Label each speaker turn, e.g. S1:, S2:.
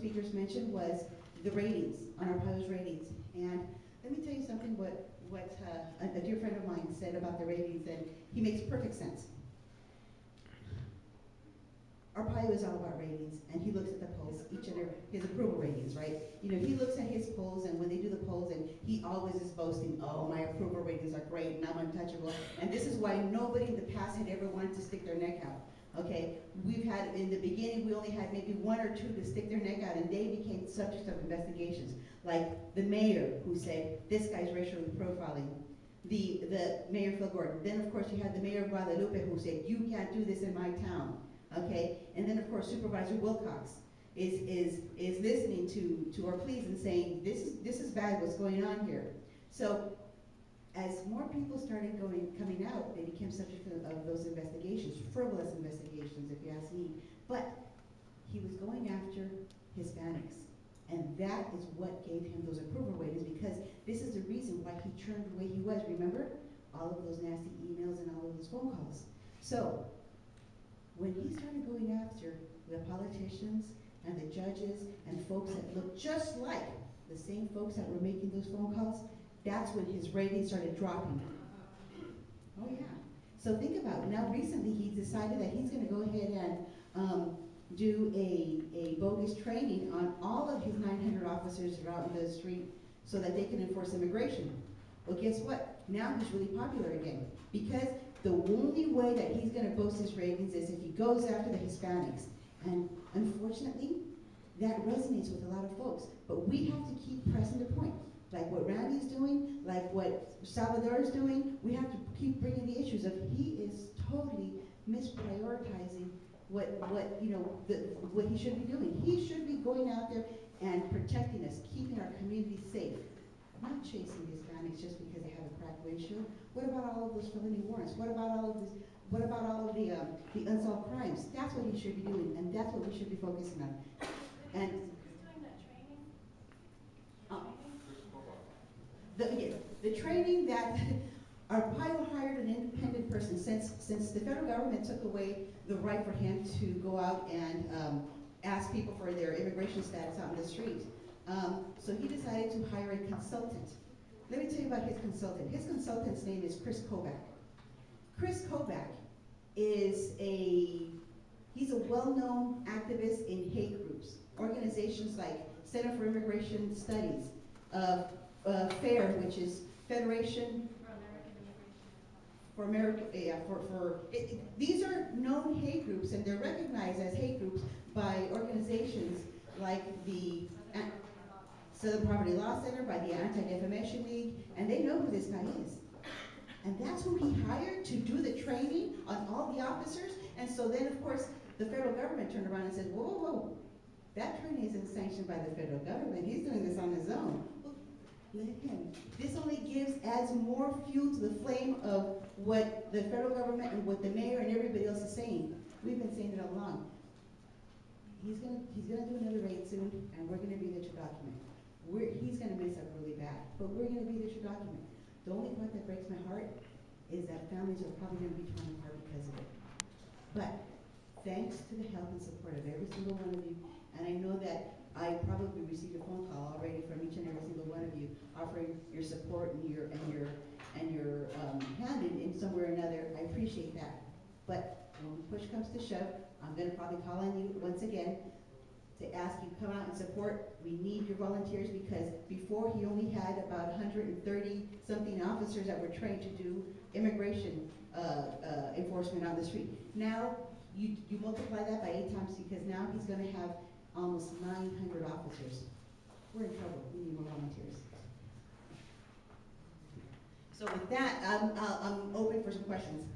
S1: speakers mentioned was the ratings, on Arpaio's ratings. And let me tell you something what a dear friend of mine said about the ratings, and he makes perfect sense. Arpaio is all about ratings, and he looks at the polls, his approval ratings, right? You know, he looks at his polls, and when they do the polls, and he always is boasting, oh, my approval ratings are great, and I'm untouchable. And this is why nobody in the past had ever wanted to stick their neck out, okay? We've had, in the beginning, we only had maybe one or two to stick their neck out, and they became subject of investigations. Like the mayor, who said, this guy's racially profiling. The Mayor Phil Gordon. Then, of course, you had the mayor of Guadalupe, who said, you can't do this in my town. Okay, and then of course Supervisor Wilcox is listening to our pleas and saying this is bad, what's going on here. So as more people started coming out, they became subject of those investigations, frivolous investigations, if you ask me. But he was going after Hispanics, and that is what gave him those approval ratings, because this is the reason why he turned the way he was. Remember all of those nasty emails and all of those phone calls. So when he started going after the politicians and the judges and folks that looked just like the same folks that were making those phone calls, that's when his ratings started dropping. Oh yeah. So think about it. Now recently he decided that he's going to go ahead and do a bogus training on all of his 900 officers out in the street so that they can enforce immigration. Well, guess what? Now he's really popular again, because the only way that he's going to boost his ratings is if he goes after the Hispanics. And unfortunately, that resonates with a lot of folks. But we have to keep pressing the point. Like what Randy's doing, like what Salvador's doing, we have to keep bringing the issues of he is totally misprioritizing what he should be doing. He should be going out there and protecting us, keeping our community safe. Not chasing Hispanics just because they have a crack windshield. What about all of those felony warrants? What about all of this? What about all of the unsolved crimes? That's what he should be doing, and that's what we should be focusing on. And the training that Arpaio hired an independent person since the federal government took away the right for him to go out and ask people for their immigration status out in the street. So he decided to hire a consultant. Let me tell you about his consultant. His consultant's name is Chris Kobach. Chris Kobach is he's a well-known activist in hate groups, organizations like Center for Immigration Studies, FAIR, which is Federation for American, these are known hate groups, and they're recognized as hate groups by organizations like the Southern Poverty Law Center, by the Anti-Defamation League, and they know who this guy is. And that's who he hired to do the training on all the officers. And so then, of course, the federal government turned around and said, whoa, whoa, whoa, that training isn't sanctioned by the federal government. He's doing this on his own. Well, let him. This only adds more fuel to the flame of what the federal government and what the mayor and everybody else is saying. We've been saying it all along. He's gonna do another raid soon, and we're gonna be there to document. He's gonna mess up really bad, but we're gonna be there to document. The only part that breaks my heart is that families are probably gonna be torn apart because of it. But thanks to the help and support of every single one of you, and I know that I probably received a phone call already from each and every single one of you offering your support and your hand in somewhere or another. I appreciate that. But when push comes to shove, I'm gonna probably call on you once again to ask you to come out and support. We need your volunteers, because before he only had about 130 something officers that were trained to do immigration enforcement on the street. Now you multiply that by 8 times, because now he's going to have almost 900 officers. We're in trouble. We need more volunteers. So with that, I'm open for some questions.